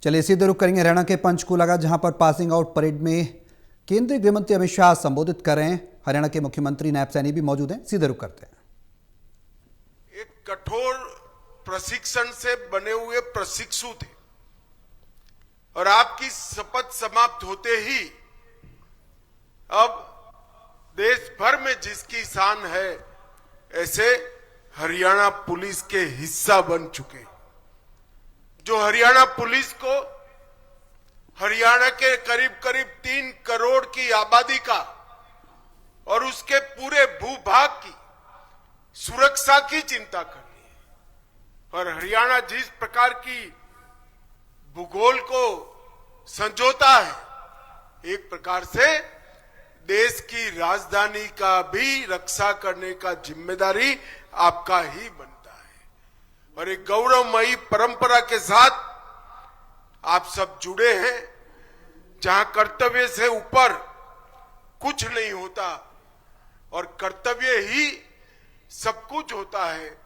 चलिए सीधे रुख करेंगे हरियाणा के पंचकुला का, जहां पर पासिंग आउट परेड में केंद्रीय गृहमंत्री अमित शाह संबोधित कर रहे हैं। हरियाणा के मुख्यमंत्री नायब सैनी भी मौजूद हैं। सीधे रुख करते हैं। एक कठोर प्रशिक्षण से बने हुए प्रशिक्षु थे और आपकी शपथ समाप्त होते ही अब देश भर में जिसकी शान है, ऐसे हरियाणा पुलिस के हिस्सा बन चुके, जो हरियाणा पुलिस को हरियाणा के करीब करीब 3 करोड़ की आबादी का और उसके पूरे भूभाग की सुरक्षा की चिंता करनी है। और हरियाणा जिस प्रकार की भूगोल को संजोता है, एक प्रकार से देश की राजधानी का भी रक्षा करने का जिम्मेदारी आपका ही बनता है। और एक गौरवमयी परंपरा के साथ आप सब जुड़े हैं, जहां कर्तव्य से ऊपर कुछ नहीं होता और कर्तव्य ही सब कुछ होता है,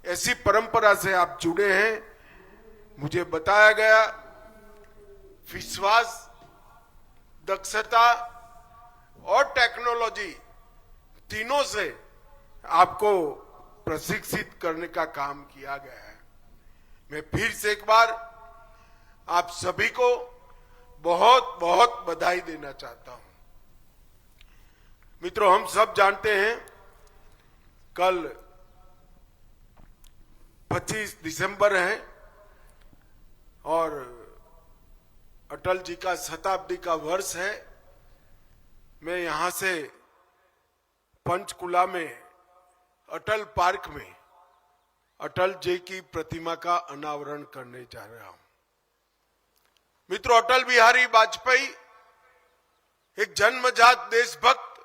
ऐसी परंपरा से आप जुड़े हैं। मुझे बताया गया विश्वास, दक्षता और टेक्नोलॉजी तीनों से आपको प्रशिक्षित करने का काम किया गया है। मैं फिर से एक बार आप सभी को बहुत बहुत बधाई देना चाहता हूं। मित्रों, हम सब जानते हैं कल 25 दिसंबर है और अटल जी का शताब्दी का वर्ष है। मैं यहां से पंचकुला में अटल पार्क में अटल जी की प्रतिमा का अनावरण करने जा रहा हूं। मित्रों, अटल बिहारी वाजपेयी एक जन्मजात देशभक्त,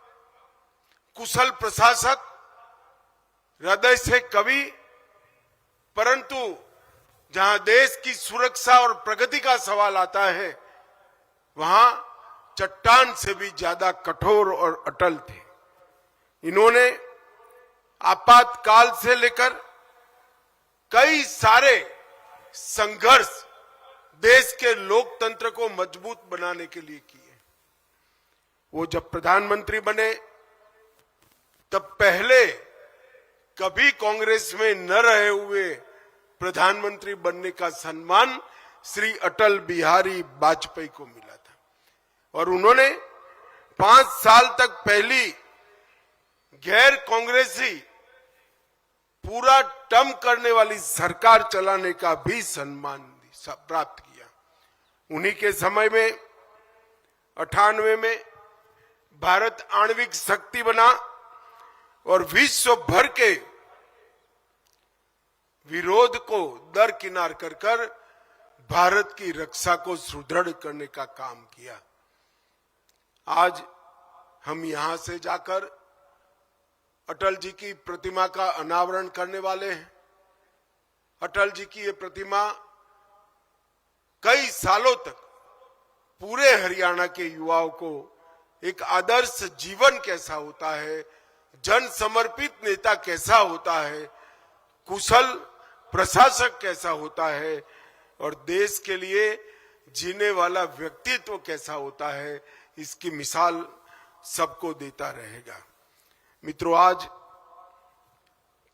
कुशल प्रशासक, हृदय से कवि, परंतु जहां देश की सुरक्षा और प्रगति का सवाल आता है, वहां चट्टान से भी ज्यादा कठोर और अटल थे। इन्होंने आपातकाल से लेकर कई सारे संघर्ष देश के लोकतंत्र को मजबूत बनाने के लिए किए। वो जब प्रधानमंत्री बने तब पहले कभी कांग्रेस में न रहे हुए प्रधानमंत्री बनने का सम्मान श्री अटल बिहारी वाजपेयी को मिला था और उन्होंने 5 साल तक पहली गैर कांग्रेसी पूरा टर्म करने वाली सरकार चलाने का भी सम्मान प्राप्त किया। उन्हीं के समय में 98 में भारत आणविक शक्ति बना और विश्व भर के विरोध को दरकिनार कर भारत की रक्षा को सुदृढ़ करने का काम किया। आज हम यहां से जाकर अटल जी की प्रतिमा का अनावरण करने वाले हैं। अटल जी की ये प्रतिमा कई सालों तक पूरे हरियाणा के युवाओं को एक आदर्श जीवन कैसा होता है, जन समर्पित नेता कैसा होता है, कुशल प्रशासक कैसा होता है और देश के लिए जीने वाला व्यक्तित्व कैसा होता है, इसकी मिसाल सबको देता रहेगा। मित्रों, आज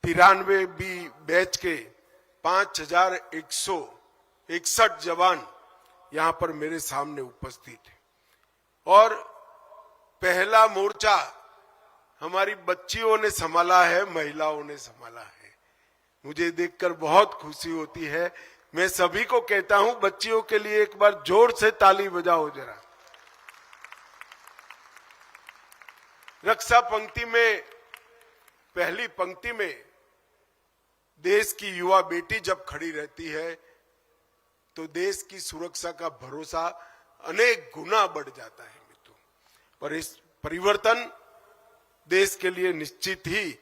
93 बैच के 5161 जवान यहां पर मेरे सामने उपस्थित हैं और पहला मोर्चा हमारी बच्चियों ने संभाला है, महिलाओं ने संभाला है। मुझे देखकर बहुत खुशी होती है। मैं सभी को कहता हूं, बच्चियों के लिए एक बार जोर से ताली बजाओ जरा। रक्षा पंक्ति में, पहली पंक्ति में देश की युवा बेटी जब खड़ी रहती है तो देश की सुरक्षा का भरोसा अनेक गुना बढ़ जाता है मित्रों। पर इस परिवर्तन देश के लिए निश्चित ही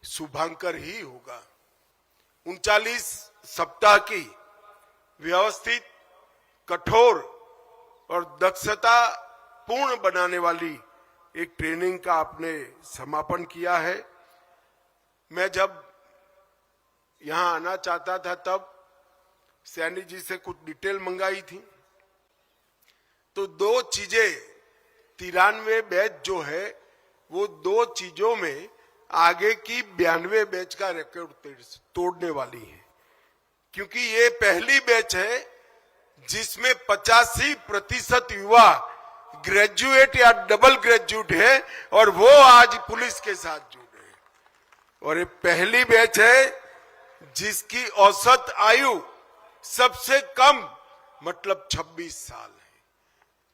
शुभांकर ही होगा। 39 सप्ताह की व्यवस्थित, कठोर और दक्षता पूर्ण बनाने वाली एक ट्रेनिंग का आपने समापन किया है। मैं जब यहां आना चाहता था तब सैनी जी से कुछ डिटेल मंगाई थी, तो दो चीजें 93 बैच जो है वो दो चीजों में आगे की 92 बैच का रिकॉर्ड तोड़ने वाली है, क्योंकि ये पहली बैच है जिसमें 85% युवा ग्रेजुएट या डबल ग्रेजुएट है और वो आज पुलिस के साथ जुड़ रहे हैं। और ये पहली बैच है जिसकी औसत आयु सबसे कम मतलब 26 साल है।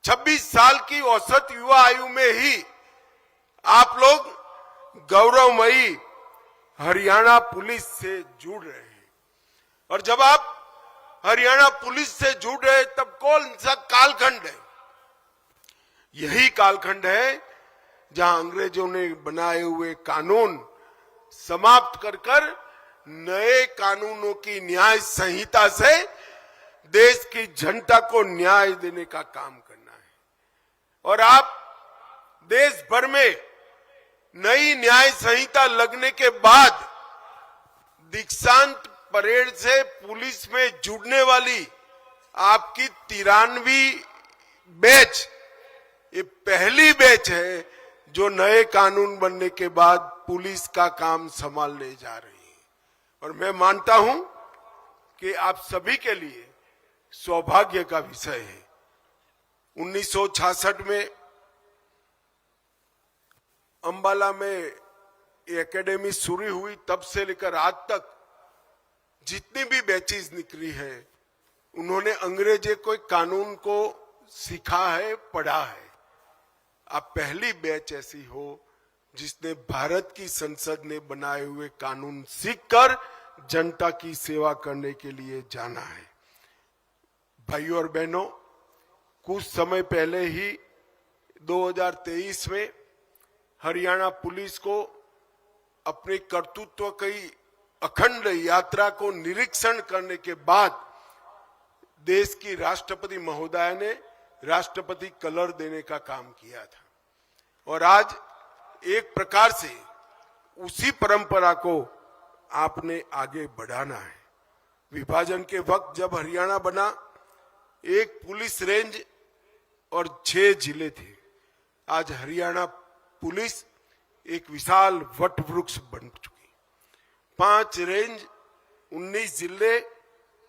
26 साल की औसत युवा आयु में ही आप लोग गौरवमयी हरियाणा पुलिस से जुड़ रहे हैं। और जब आप हरियाणा पुलिस से जुड़ रहे हैं तब कौन सा कालखंड है? यही कालखंड है जहां अंग्रेजों ने बनाए हुए कानून समाप्त कर नए कानूनों की न्याय संहिता से देश की जनता को न्याय देने का काम करना है। और आप देश भर में नई न्याय संहिता लगने के बाद दीक्षांत परेड से पुलिस में जुड़ने वाली आपकी 93वीं बैच ये पहली बैच है जो नए कानून बनने के बाद पुलिस का काम संभालने जा रही है। और मैं मानता हूं कि आप सभी के लिए सौभाग्य का विषय है। 1966 में अंबाला में ये एकेडमी शुरू हुई, तब से लेकर आज तक जितनी भी बैचेस निकली है उन्होंने अंग्रेजी कोई कानून को सीखा है, पढ़ा है। अब पहली बैच ऐसी हो जिसने भारत की संसद ने बनाए हुए कानून सीखकर जनता की सेवा करने के लिए जाना है। भाइयों और बहनों, कुछ समय पहले ही 2023 में हरियाणा पुलिस को अपने कर्तृत्व की अखंड यात्रा को निरीक्षण करने के बाद देश की राष्ट्रपति महोदया ने राष्ट्रपति कलर देने का काम किया था। और आज एक प्रकार से उसी परंपरा को आपने आगे बढ़ाना है। विभाजन के वक्त जब हरियाणा बना, एक पुलिस रेंज और 6 जिले थे। आज हरियाणा पुलिस एक विशाल वट वृक्ष बन चुकी। 5 रेंज, 19 जिले,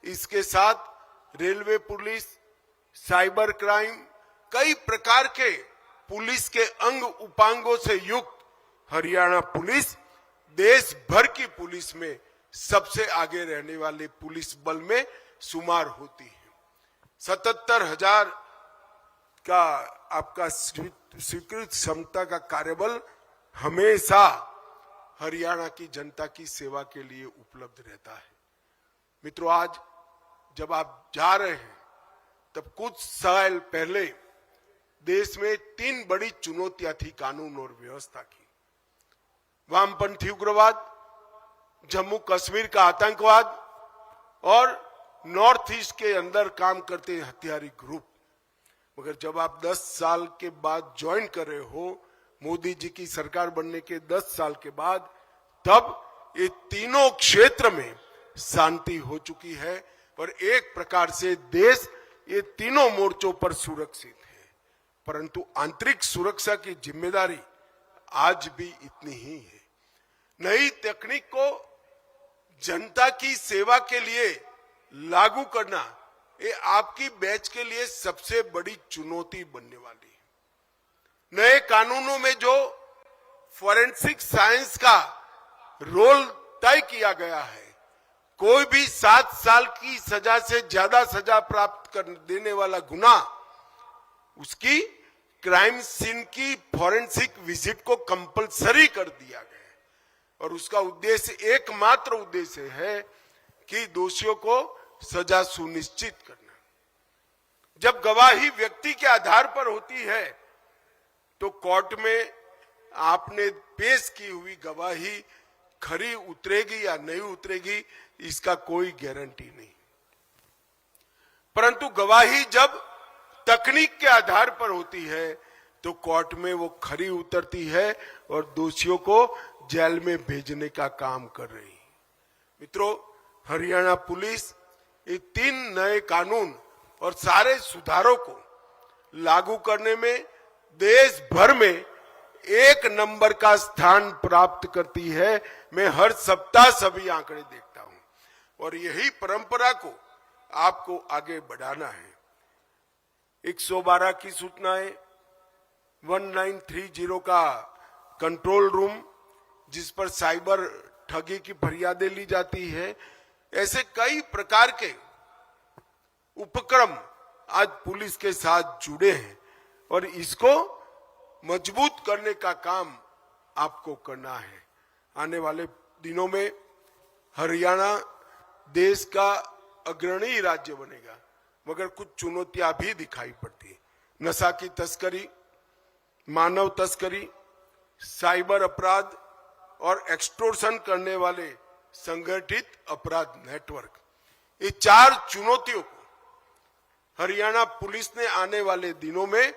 इसके साथ रेलवे पुलिस, साइबर क्राइम, कई प्रकार के पुलिस के अंग उपांगों से युक्त हरियाणा पुलिस देश भर की पुलिस में सबसे आगे रहने वाले पुलिस बल में शुमार होती है। 77,000 का आपका स्वीकृत क्षमता का कार्यबल हमेशा हरियाणा की जनता की सेवा के लिए उपलब्ध रहता है। मित्रों, आज जब आप जा रहे हैं तब कुछ साल पहले देश में 3 बड़ी चुनौतियां थी कानून और व्यवस्था की। वामपंथी उग्रवाद, जम्मू कश्मीर का आतंकवाद और नॉर्थ ईस्ट के अंदर काम करते हथियारी ग्रुप। मगर जब आप 10 साल के बाद ज्वाइन कर रहे हो, मोदी जी की सरकार बनने के 10 साल के बाद, तब ये तीनों क्षेत्र में शांति हो चुकी है और एक प्रकार से देश ये तीनों मोर्चों पर सुरक्षित है। परंतु आंतरिक सुरक्षा की जिम्मेदारी आज भी इतनी ही है। नई तकनीक को जनता की सेवा के लिए लागू करना ये आपकी बैच के लिए सबसे बड़ी चुनौती बनने वाली है। नए कानूनों में जो फॉरेंसिक साइंस का रोल तय किया गया है, कोई भी 7 साल की सजा से ज्यादा सजा प्राप्त कर देने वाला गुनाह, उसकी क्राइम सीन की फॉरेंसिक विजिट को कंपलसरी कर दिया गया है। और उसका उद्देश्य, एकमात्र उद्देश्य है कि दोषियों को सजा सुनिश्चित करना। जब गवाही व्यक्ति के आधार पर होती है तो कोर्ट में आपने पेश की हुई गवाही खरी उतरेगी या नहीं उतरेगी, इसका कोई गारंटी नहीं। परंतु गवाही जब तकनीक के आधार पर होती है तो कोर्ट में वो खरी उतरती है और दोषियों को जेल में भेजने का काम कर रही है। मित्रों, हरियाणा पुलिस ये 3 नए कानून और सारे सुधारों को लागू करने में देश भर में 1 नंबर का स्थान प्राप्त करती है। मैं हर सप्ताह सभी आंकड़े देखता हूं और यही परंपरा को आपको आगे बढ़ाना है। 112 की सूचनाएं, 1930 का कंट्रोल रूम जिस पर साइबर ठगी की फरियादें ली जाती है, ऐसे कई प्रकार के उपक्रम आज पुलिस के साथ जुड़े हैं और इसको मजबूत करने का काम आपको करना है। आने वाले दिनों में हरियाणा देश का अग्रणी राज्य बनेगा, मगर कुछ चुनौतियां भी दिखाई पड़ती है। नशा की तस्करी, मानव तस्करी, साइबर अपराध और एक्सटोर्शन करने वाले संगठित अपराध नेटवर्क, ये 4 चुनौतियों को हरियाणा पुलिस ने आने वाले दिनों में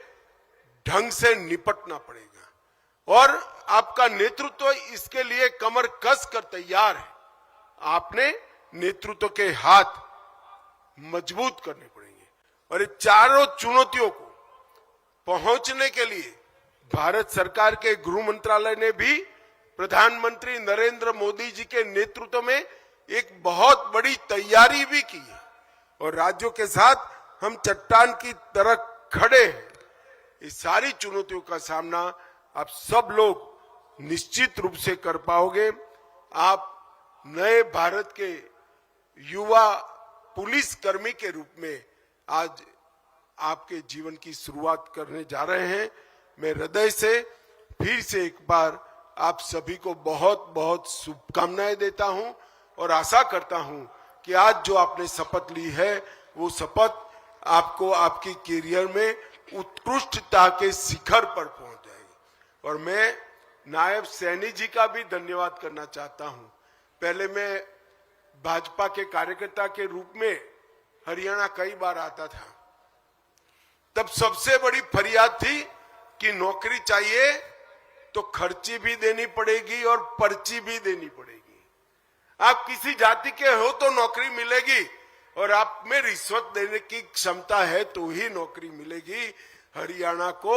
ढंग से निपटना पड़ेगा और आपका नेतृत्व इसके लिए कमर कस कर तैयार है। आपने नेतृत्व के हाथ मजबूत करने पड़ेंगे और ये चारों चुनौतियों को पहुंचने के लिए भारत सरकार के गृह मंत्रालय ने भी प्रधानमंत्री नरेंद्र मोदी जी के नेतृत्व में एक बहुत बड़ी तैयारी भी की है और राज्यों के साथ हम चट्टान की तरह खड़े हैं। इस सारी चुनौतियों का सामना आप सब लोग निश्चित रूप से कर पाओगे। आप नए भारत के युवा पुलिस कर्मी के रूप में आज आपके जीवन की शुरुआत करने जा रहे हैं। मैं हृदय से फिर से एक बार आप सभी को बहुत बहुत शुभकामनाएं देता हूं और आशा करता हूं कि आज जो आपने शपथ ली है वो शपथ आपको आपकी करियर में उत्कृष्टता के शिखर पर पहुंच जाएगी। और मैं नायब सैनी जी का भी धन्यवाद करना चाहता हूं। पहले मैं भाजपा के कार्यकर्ता के रूप में हरियाणा कई बार आता था, तब सबसे बड़ी फरियाद थी कि नौकरी चाहिए तो खर्ची भी देनी पड़ेगी और पर्ची भी देनी पड़ेगी। आप किसी जाति के हो तो नौकरी मिलेगी और आप में रिश्वत देने की क्षमता है तो ही नौकरी मिलेगी। हरियाणा को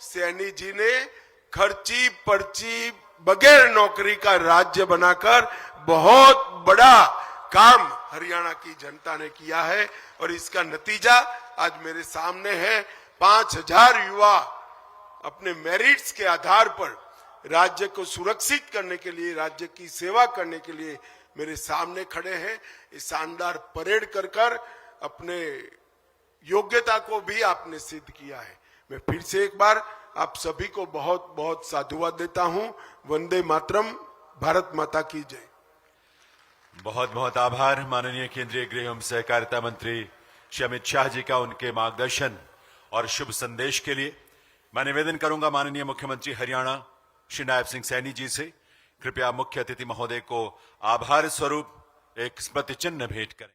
सैनी जी ने खर्ची पर्ची बगैर नौकरी का राज्य बनाकर बहुत बड़ा काम हरियाणा की जनता ने किया है और इसका नतीजा आज मेरे सामने है। 5000 युवा अपने मेरिट्स के आधार पर राज्य को सुरक्षित करने के लिए, राज्य की सेवा करने के लिए मेरे सामने खड़े हैं। इस शानदार परेड कर अपने योग्यता को भी आपने सिद्ध किया है। मैं फिर से एक बार आप सभी को बहुत बहुत साधुवाद देता हूं। वंदे मातरम, भारत माता की जय। बहुत बहुत आभार माननीय केंद्रीय गृह एवं सहकारिता मंत्री श्री अमित शाह जी का उनके मार्गदर्शन और शुभ संदेश के लिए। मैं निवेदन करूंगा माननीय मुख्यमंत्री हरियाणा श्री नायब सिंह सैनी जी से, कृपया मुख्य अतिथि महोदय को आभार स्वरूप एक स्मृति चिन्ह भेंट करें।